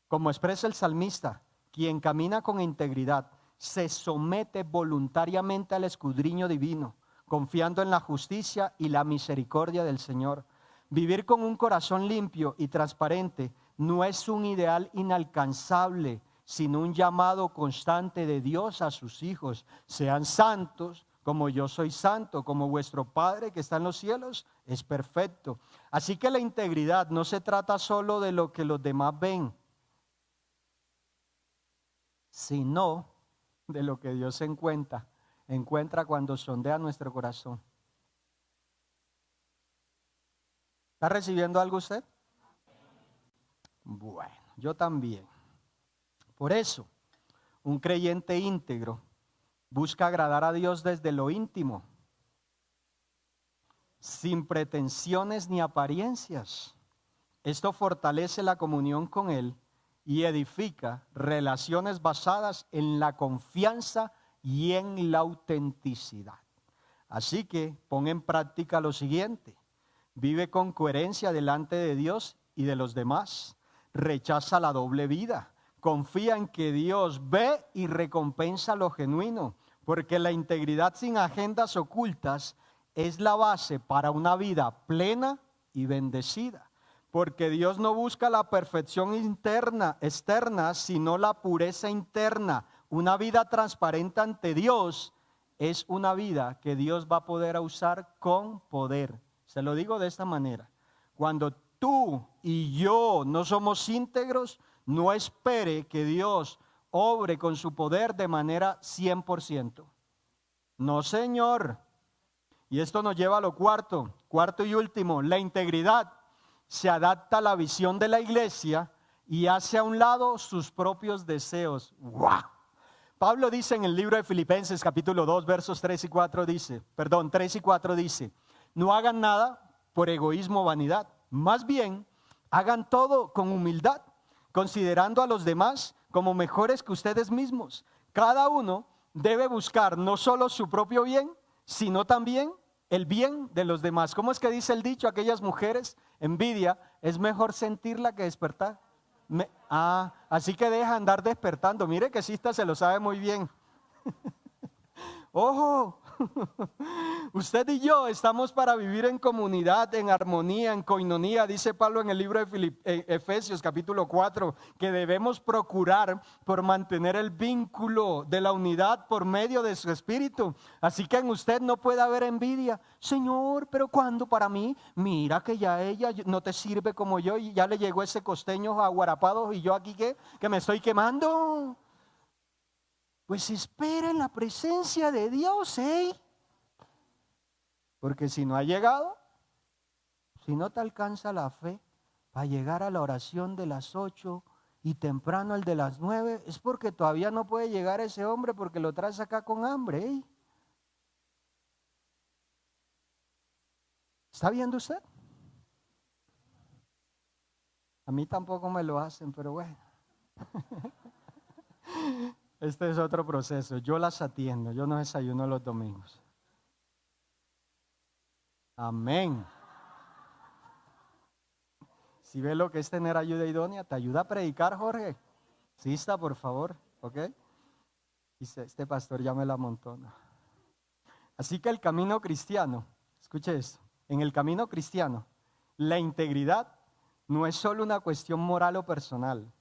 Como expresa el salmista, quien camina con integridad se somete voluntariamente al escudriño divino, confiando en la justicia y la misericordia del Señor. Vivir con un corazón limpio y transparente no es un ideal inalcanzable, sino un llamado constante de Dios a sus hijos. Sean santos como yo soy santo, como vuestro Padre que está en los cielos es perfecto. Así que la integridad no se trata solo de lo que los demás ven, sino de lo que Dios encuentra cuando sondea nuestro corazón. ¿Está recibiendo algo usted? Bueno, yo también. Por eso, un creyente íntegro busca agradar a Dios desde lo íntimo, sin pretensiones ni apariencias. Esto fortalece la comunión con Él y edifica relaciones basadas en la confianza y en la autenticidad. Así que pon en práctica lo siguiente: vive con coherencia delante de Dios y de los demás. Rechaza la doble vida. Confía en que Dios ve y recompensa lo genuino, porque la integridad sin agendas ocultas es la base para una vida plena y bendecida. Porque Dios no busca la perfección externa, sino la pureza interna. Una vida transparente ante Dios es una vida que Dios va a poder usar con poder. Se lo digo de esta manera: cuando tú y yo no somos íntegros, no espere que Dios obre con su poder de manera 100%. No, Señor. Y esto nos lleva a lo cuarto y último: la integridad se adapta a la visión de la iglesia y hace a un lado sus propios deseos. ¡Wow! Pablo dice en el libro de Filipenses capítulo 2 versos 3 y 4 dice, no hagan nada por egoísmo o vanidad, más bien hagan todo con humildad, considerando a los demás como mejores que ustedes mismos. Cada uno debe buscar no solo su propio bien, sino también el bien de los demás. ¿Cómo es que dice el dicho? Aquellas mujeres, envidia es mejor sentirla que despertar. Así que deja andar despertando. Mire que Sista se lo sabe muy bien. ¡Ojo! Usted y yo estamos para vivir en comunidad, en armonía, en coinonía. Dice Pablo en el libro de Efesios capítulo 4 que debemos procurar por mantener el vínculo de la unidad por medio de su espíritu. Así que en usted no puede haber envidia. Señor, pero ¿cuándo para mí? Mira que ya ella no te sirve como yo y ya le llegó ese costeño aguarapado y yo aquí que me estoy quemando. Pues espera en la presencia de Dios, porque si no ha llegado, si no te alcanza la fe para llegar a la oración de las 8 y temprano al de las 9, es porque todavía no puede llegar ese hombre porque lo traes acá con hambre. ¿Está viendo usted? A mí tampoco me lo hacen, pero bueno. Este es otro proceso. Yo las atiendo. Yo no desayuno los domingos. Amén. Si ves lo que es tener ayuda idónea, ¿te ayuda a predicar, Jorge? Sí, está, por favor. ¿Ok? Dice, este pastor ya me la amontona. Así que el camino cristiano, escuche esto, en el camino cristiano, la integridad no es solo una cuestión moral o personal,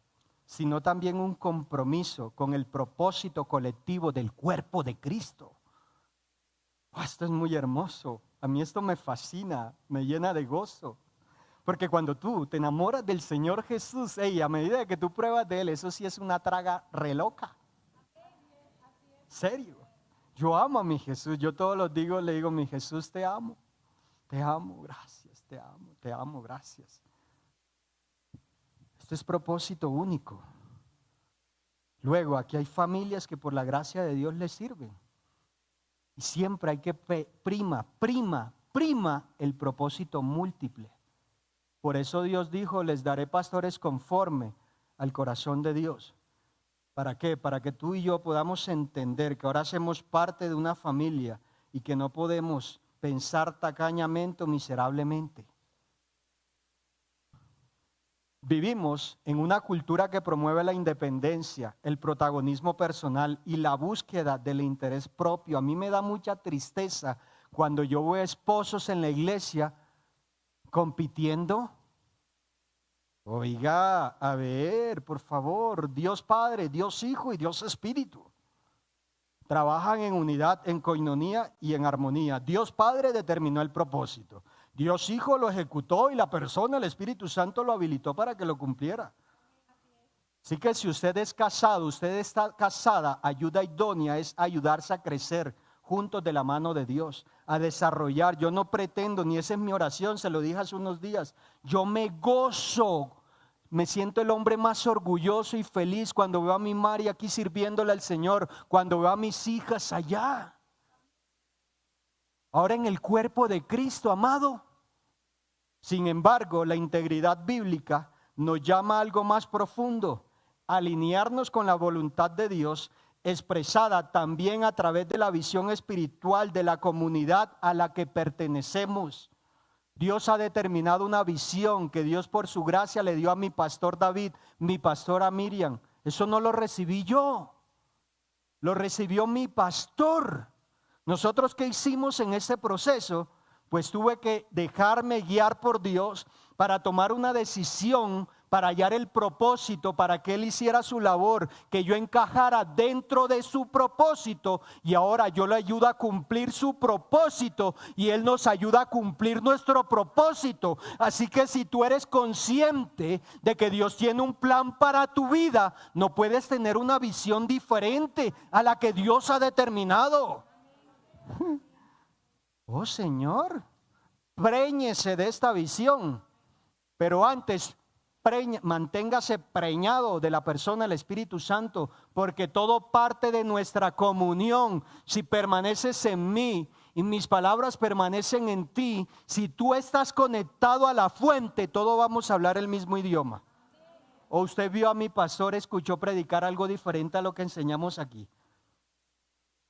sino también un compromiso con el propósito colectivo del cuerpo de Cristo. Esto es muy hermoso. A mí esto me fascina, me llena de gozo. Porque cuando tú te enamoras del Señor Jesús, a medida que tú pruebas de Él, eso sí es una traga re loca. ¿Serio? Yo amo a mi Jesús. Yo todos los días le digo, mi Jesús, te amo, gracias, te amo, gracias. Esto es propósito único. Luego, aquí hay familias que por la gracia de Dios les sirven. Y siempre hay que prima el propósito múltiple. Por eso Dios dijo, les daré pastores conforme al corazón de Dios. ¿Para qué? Para que tú y yo podamos entender que ahora hacemos parte de una familia y que no podemos pensar tacañamente o miserablemente. Vivimos en una cultura que promueve la independencia, el protagonismo personal y la búsqueda del interés propio. A mí me da mucha tristeza cuando yo veo esposos en la iglesia compitiendo. Oiga, a ver, por favor, Dios Padre, Dios Hijo y Dios Espíritu trabajan en unidad, en coinonía y en armonía. Dios Padre determinó el propósito. Dios Hijo lo ejecutó y la persona, el Espíritu Santo, lo habilitó para que lo cumpliera. Así que si usted es casado, usted está casada, ayuda idónea es ayudarse a crecer juntos de la mano de Dios, a desarrollar. Yo no pretendo, ni esa es mi oración, se lo dije hace unos días, yo me gozo, me siento el hombre más orgulloso y feliz cuando veo a mi Mari aquí sirviéndole al Señor, cuando veo a mis hijas allá. Ahora en el cuerpo de Cristo, amado. Sin embargo, la integridad bíblica nos llama a algo más profundo, alinearnos con la voluntad de Dios, expresada también a través de la visión espiritual de la comunidad a la que pertenecemos. Dios ha determinado una visión que Dios por su gracia le dio a mi pastor David, mi pastora Miriam. Eso no lo recibí yo, lo recibió mi pastor. Nosotros, ¿qué hicimos en este proceso? Pues tuve que dejarme guiar por Dios para tomar una decisión, para hallar el propósito, para que Él hiciera su labor, que yo encajara dentro de su propósito, y ahora yo le ayudo a cumplir su propósito y Él nos ayuda a cumplir nuestro propósito. Así que si tú eres consciente de que Dios tiene un plan para tu vida, no puedes tener una visión diferente a la que Dios ha determinado. Oh Señor, préñese de esta visión, pero antes manténgase preñado de la persona del Espíritu Santo, porque todo parte de nuestra comunión. Si permaneces en mí y mis palabras permanecen en ti, si tú estás conectado a la fuente, todos vamos a hablar el mismo idioma. ¿O usted vio a mi pastor, escuchó predicar algo diferente a lo que enseñamos aquí?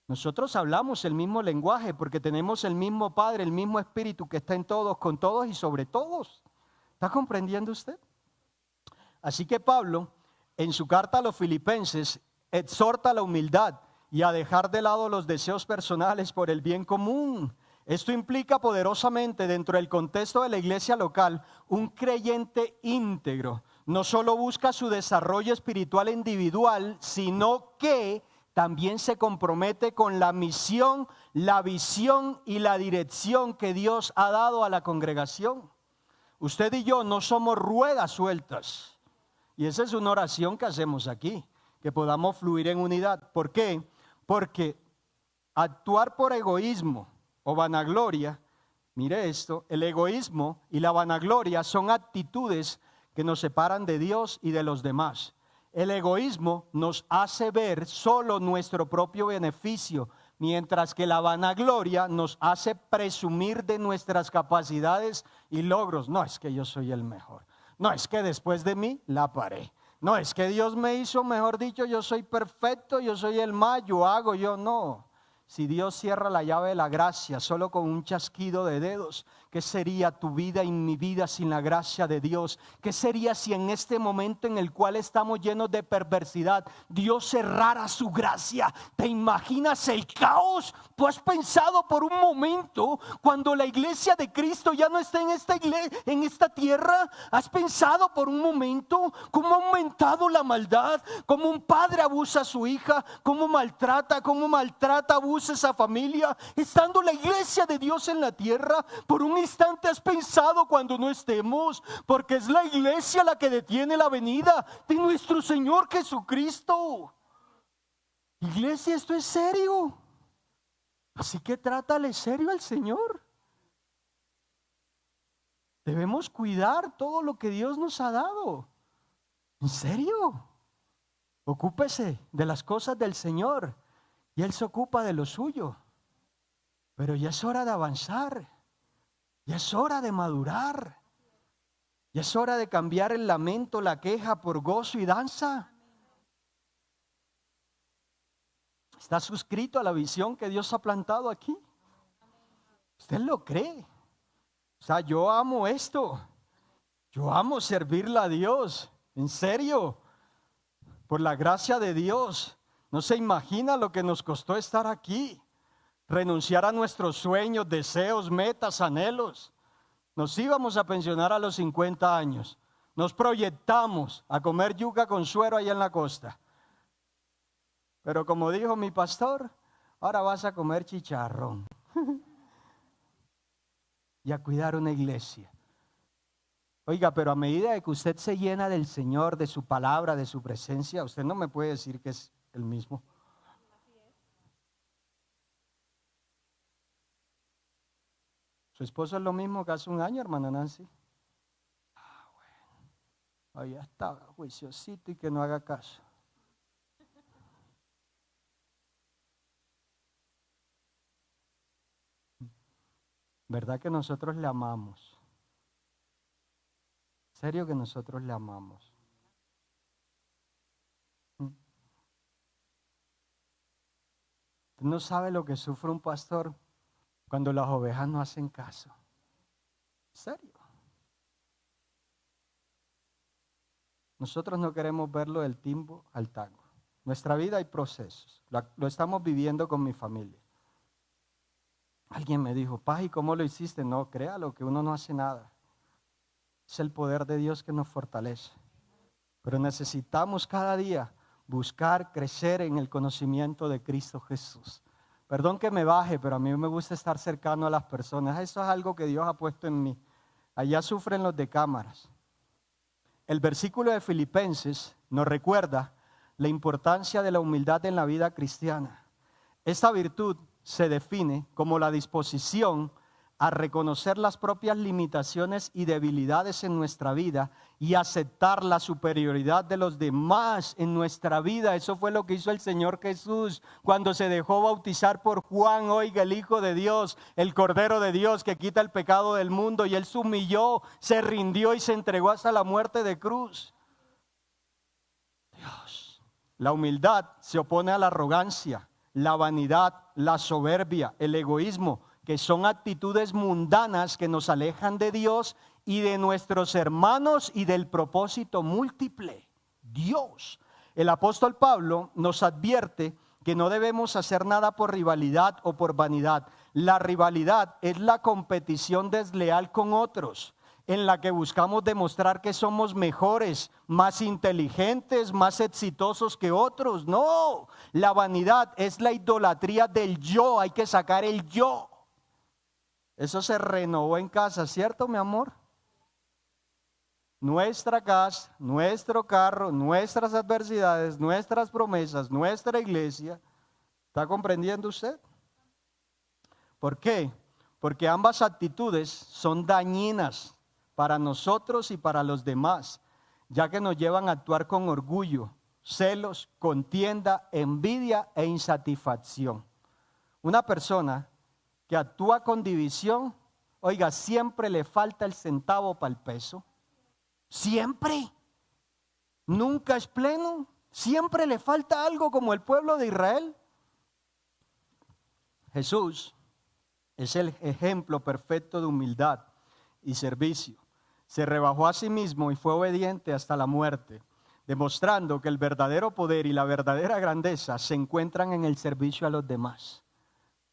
Nosotros hablamos el mismo lenguaje porque tenemos el mismo Padre, el mismo Espíritu que está en todos, con todos y sobre todos. ¿Está comprendiendo usted? Así que Pablo, en su carta a los Filipenses, exhorta a la humildad y a dejar de lado los deseos personales por el bien común. Esto implica poderosamente dentro del contexto de la iglesia local, un creyente íntegro no solo busca su desarrollo espiritual individual, sino que también se compromete con la misión, la visión y la dirección que Dios ha dado a la congregación. Usted y yo no somos ruedas sueltas. Y esa es una oración que hacemos aquí, que podamos fluir en unidad. ¿Por qué? Porque actuar por egoísmo o vanagloria, mire esto, el egoísmo y la vanagloria son actitudes que nos separan de Dios y de los demás. El egoísmo nos hace ver solo nuestro propio beneficio, mientras que la vanagloria nos hace presumir de nuestras capacidades y logros. No es que yo soy el mejor, no es que después de mí la paré, no es que Dios me hizo, mejor dicho, yo soy perfecto, yo soy el más, yo hago, yo no. Si Dios cierra la llave de la gracia solo con un chasquido de dedos, ¿qué sería tu vida y mi vida sin la gracia de Dios? ¿Qué sería si en este momento en el cual estamos llenos de perversidad, Dios cerrara su gracia? ¿Te imaginas el caos? ¿Tú has pensado por un momento cuando la iglesia de Cristo ya no está en esta tierra? ¿Has pensado por un momento cómo ha aumentado la maldad? ¿Cómo un padre abusa a su hija? ¿Cómo maltrata, abusa esa familia? Estando la iglesia de Dios en la tierra, por un instante has pensado cuando no estemos? Porque es la iglesia la que detiene la venida de nuestro Señor Jesucristo. Iglesia, esto es serio. Así que trátale serio al Señor. Debemos cuidar todo lo que Dios nos ha dado. ¿En serio? Ocúpese de las cosas del Señor y Él se ocupa de lo suyo. Pero ya es hora de avanzar. Ya es hora de madurar. Ya es hora de cambiar el lamento, la queja por gozo y danza. ¿Está suscrito a la visión que Dios ha plantado aquí? ¿Usted lo cree? O sea, yo amo esto. Yo amo servirle a Dios. En serio. Por la gracia de Dios. No se imagina lo que nos costó estar aquí. Renunciar a nuestros sueños, deseos, metas, anhelos. Nos íbamos a pensionar a los 50 años. Nos proyectamos a comer yuca con suero allá en la costa. Pero como dijo mi pastor, ahora vas a comer chicharrón. Y a cuidar una iglesia. Oiga, pero a medida de que usted se llena del Señor, de su palabra, de su presencia, usted no me puede decir que es el mismo. Su esposo es lo mismo que hace un año, hermana Nancy. Bueno, ahí está, juiciosito y que no haga caso. ¿Verdad que nosotros le amamos? ¿En serio que nosotros le amamos? Usted no sabe lo que sufre un pastor cuando las ovejas no hacen caso. ¿En serio? Nosotros no queremos verlo del timbo al tango. Nuestra vida hay procesos. Lo estamos viviendo con mi familia. Alguien me dijo, Paz, ¿y cómo lo hiciste? No, créalo, que uno no hace nada. Es el poder de Dios que nos fortalece. Pero necesitamos cada día buscar crecer en el conocimiento de Cristo Jesús. Perdón que me baje, pero a mí me gusta estar cercano a las personas. Eso es algo que Dios ha puesto en mí. Allá sufren los de cámaras. El versículo de Filipenses nos recuerda la importancia de la humildad en la vida cristiana. Esta virtud se define como la disposición a reconocer las propias limitaciones y debilidades en nuestra vida y aceptar la superioridad de los demás en nuestra vida. Eso fue lo que hizo el Señor Jesús cuando se dejó bautizar por Juan, oiga, el Hijo de Dios, el Cordero de Dios que quita el pecado del mundo, y Él se humilló, se rindió y se entregó hasta la muerte de cruz. Dios, la humildad se opone a la arrogancia, la vanidad, la soberbia, el egoísmo, que son actitudes mundanas que nos alejan de Dios y de nuestros hermanos y del propósito múltiple. Dios. El apóstol Pablo nos advierte que no debemos hacer nada por rivalidad o por vanidad. La rivalidad es la competición desleal con otros, en la que buscamos demostrar que somos mejores, más inteligentes, más exitosos que otros. No, la vanidad es la idolatría del yo. Hay que sacar el yo. Eso se renovó en casa, ¿cierto, mi amor? Nuestra casa, nuestro carro, nuestras adversidades, nuestras promesas, nuestra iglesia. ¿Está comprendiendo usted? ¿Por qué? Porque ambas actitudes son dañinas para nosotros y para los demás, ya que nos llevan a actuar con orgullo, celos, contienda, envidia e insatisfacción. Una persona que actúa con división, oiga, siempre le falta el centavo para el peso. Siempre. Nunca es pleno. Siempre le falta algo, como el pueblo de Israel. Jesús es el ejemplo perfecto de humildad y servicio. Se rebajó a sí mismo y fue obediente hasta la muerte, demostrando que el verdadero poder y la verdadera grandeza se encuentran en el servicio a los demás.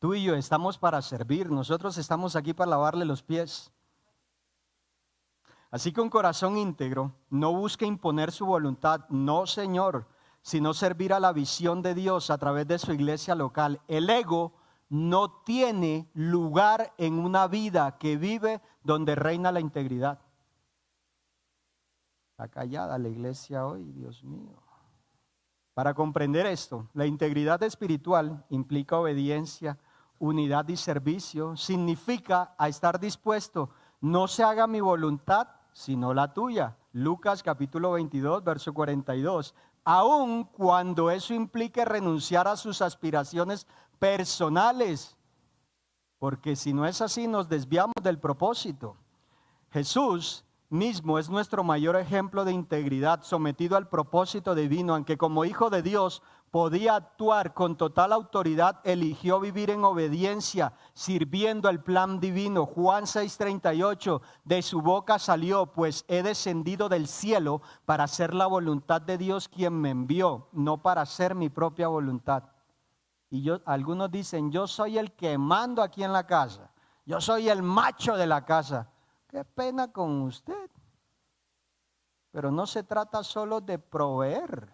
Tú y yo estamos para servir, nosotros estamos aquí para lavarle los pies. Así que un corazón íntegro no busca imponer su voluntad, no, Señor, sino servir a la visión de Dios a través de su iglesia local. El ego no tiene lugar en una vida que vive donde reina la integridad. Está callada la iglesia hoy, Dios mío. Para comprender esto, la integridad espiritual implica obediencia, unidad y servicio. Significa a estar dispuesto, no se haga mi voluntad, sino la tuya. Lucas capítulo 22, verso 42. Aun cuando eso implique renunciar a sus aspiraciones personales, porque si no es así nos desviamos del propósito. Jesús mismo es nuestro mayor ejemplo de integridad, sometido al propósito divino, aunque como hijo de Dios podía actuar con total autoridad, eligió vivir en obediencia, sirviendo el plan divino. Juan 6:38, de su boca salió, pues he descendido del cielo para hacer la voluntad de Dios quien me envió, no para hacer mi propia voluntad. Y algunos dicen, yo soy el que mando aquí en la casa, yo soy el macho de la casa. Qué pena con usted. Pero no se trata solo de proveer.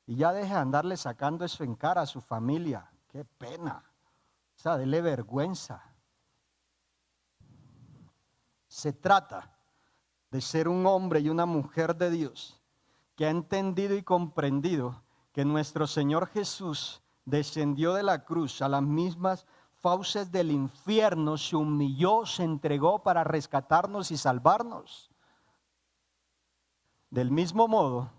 Y ya deje de andarle sacando eso en cara a su familia. Qué pena. O sea, dele vergüenza. Se trata de ser un hombre y una mujer de Dios que ha entendido y comprendido que nuestro Señor Jesús descendió de la cruz a las mismas fauces del infierno, se humilló, se entregó para rescatarnos y salvarnos. Del mismo modo,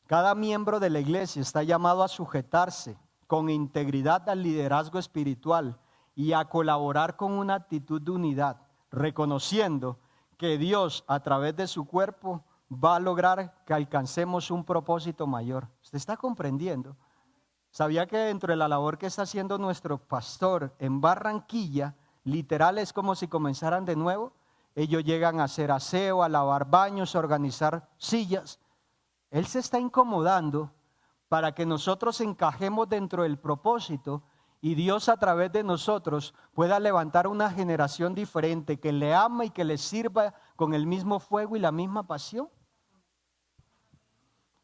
cada miembro de la iglesia está llamado a sujetarse con integridad al liderazgo espiritual y a colaborar con una actitud de unidad, reconociendo que Dios a través de su cuerpo va a lograr que alcancemos un propósito mayor. ¿Usted está comprendiendo? ¿Sabía que dentro de la labor que está haciendo nuestro pastor en Barranquilla, literal es como si comenzaran de nuevo? Ellos llegan a hacer aseo, a lavar baños, a organizar sillas. Él se está incomodando para que nosotros encajemos dentro del propósito y Dios a través de nosotros pueda levantar una generación diferente que le ama y que le sirva con el mismo fuego y la misma pasión.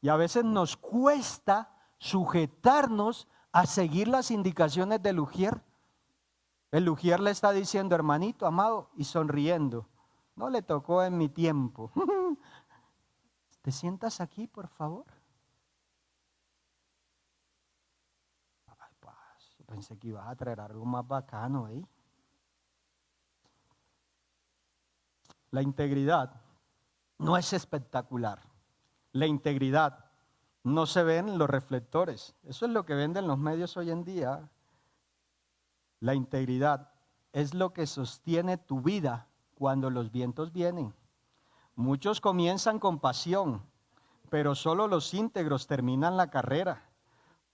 Y a veces nos cuesta sujetarnos a seguir las indicaciones del ujier. El ujier le está diciendo, hermanito, amado, y sonriendo, no le tocó en mi tiempo. ¿Te sientas aquí, por favor? Ay, pues, yo pensé que ibas a traer algo más bacano, ¿eh? La integridad no es espectacular. La integridad no se ve en los reflectores. Eso es lo que venden los medios hoy en día. La integridad es lo que sostiene tu vida cuando los vientos vienen. Muchos comienzan con pasión, pero solo los íntegros terminan la carrera.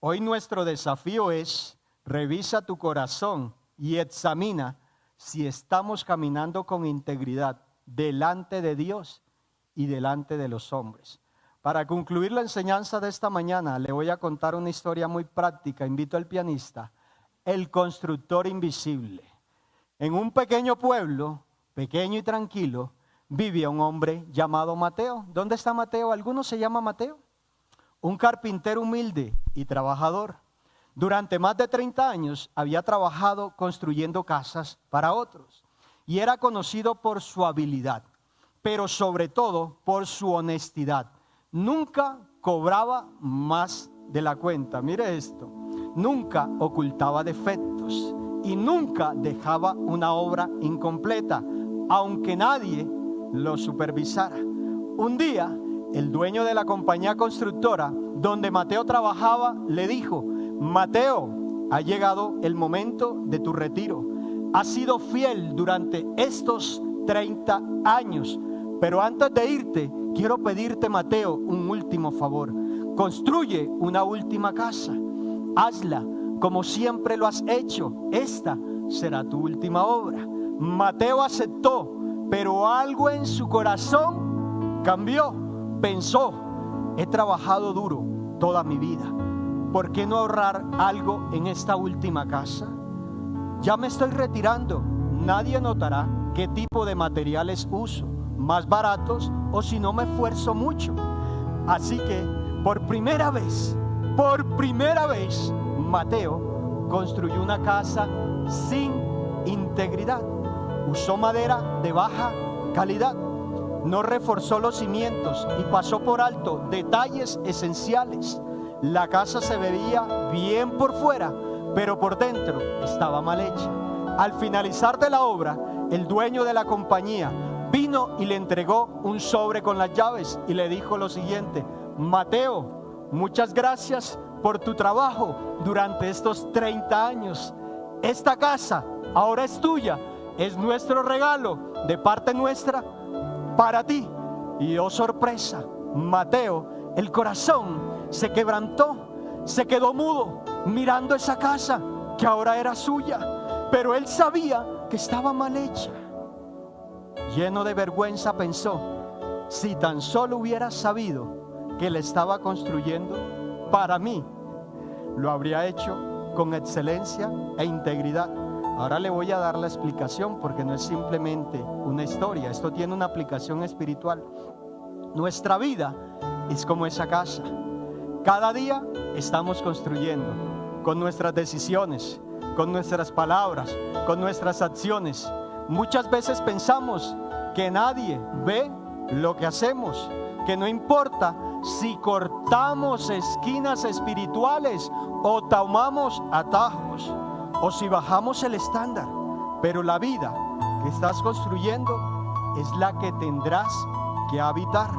Hoy nuestro desafío es, revisa tu corazón y examina si estamos caminando con integridad delante de Dios y delante de los hombres. Para concluir la enseñanza de esta mañana, le voy a contar una historia muy práctica. Invito al pianista, el constructor invisible. En un pequeño pueblo, pequeño y tranquilo, vivía un hombre llamado Mateo. ¿Dónde está Mateo? ¿Alguno se llama Mateo? Un carpintero humilde y trabajador. Durante más de 30 años había trabajado construyendo casas para otros y era conocido por su habilidad, pero sobre todo por su honestidad. Nunca cobraba más de la cuenta. Mire esto, nunca ocultaba defectos y nunca dejaba una obra incompleta, aunque nadie lo supervisara. Un día, el dueño de la compañía constructora donde Mateo trabajaba le dijo, Mateo, ha llegado el momento de tu retiro. Has sido fiel durante estos 30 años, pero antes de irte, quiero pedirte, Mateo, un último favor. Construye una última casa. Hazla como siempre lo has hecho. Esta será tu última obra. Mateo aceptó, pero algo en su corazón cambió. Pensó, he trabajado duro toda mi vida. ¿Por qué no ahorrar algo en esta última casa? Ya me estoy retirando. Nadie notará qué tipo de materiales uso, más baratos o si no me esfuerzo mucho. Así que por primera vez, Mateo construyó una casa sin integridad. Usó madera de baja calidad. No reforzó los cimientos y pasó por alto detalles esenciales. La casa se veía bien por fuera, pero por dentro estaba mal hecha. Al finalizar de la obra, el dueño de la compañía vino y le entregó un sobre con las llaves y le dijo lo siguiente: Mateo, muchas gracias por tu trabajo durante estos 30 años. Esta casa ahora es tuya, es nuestro regalo de parte nuestra para ti. Y oh sorpresa, Mateo, el corazón se quebrantó, se quedó mudo mirando esa casa que ahora era suya, pero él sabía que estaba mal hecha. Lleno de vergüenza pensó: si tan solo hubiera sabido que le estaba construyendo para mí, lo habría hecho con excelencia e integridad. Ahora le voy a dar la explicación, porque no es simplemente una historia, esto tiene una aplicación espiritual. Nuestra vida es como esa casa. Cada día estamos construyendo con nuestras decisiones, con nuestras palabras, con nuestras acciones. Muchas veces pensamos que nadie ve lo que hacemos, que no importa si cortamos esquinas espirituales o tomamos atajos, o si bajamos el estándar, pero la vida que estás construyendo es la que tendrás que habitar.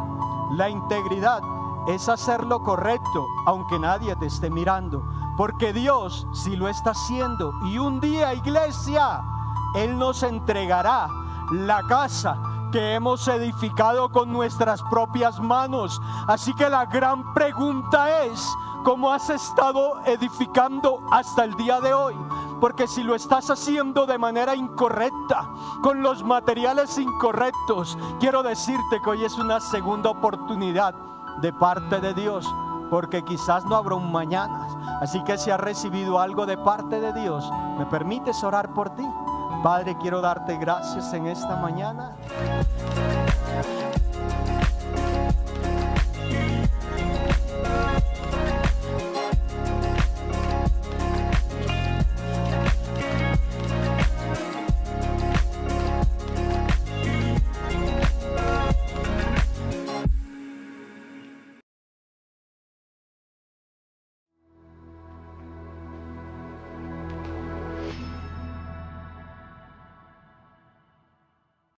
La integridad es hacer lo correcto aunque nadie te esté mirando, porque Dios sí lo está haciendo, y un día, iglesia, Él nos entregará la casa que hemos edificado con nuestras propias manos. Así que la gran pregunta es: ¿cómo has estado edificando hasta el día de hoy? Porque si lo estás haciendo de manera incorrecta, con los materiales incorrectos, quiero decirte que hoy es una segunda oportunidad de parte de Dios, porque quizás no habrá un mañana. Así que si has recibido algo de parte de Dios, ¿me permites orar por ti? Padre, quiero darte gracias en esta mañana.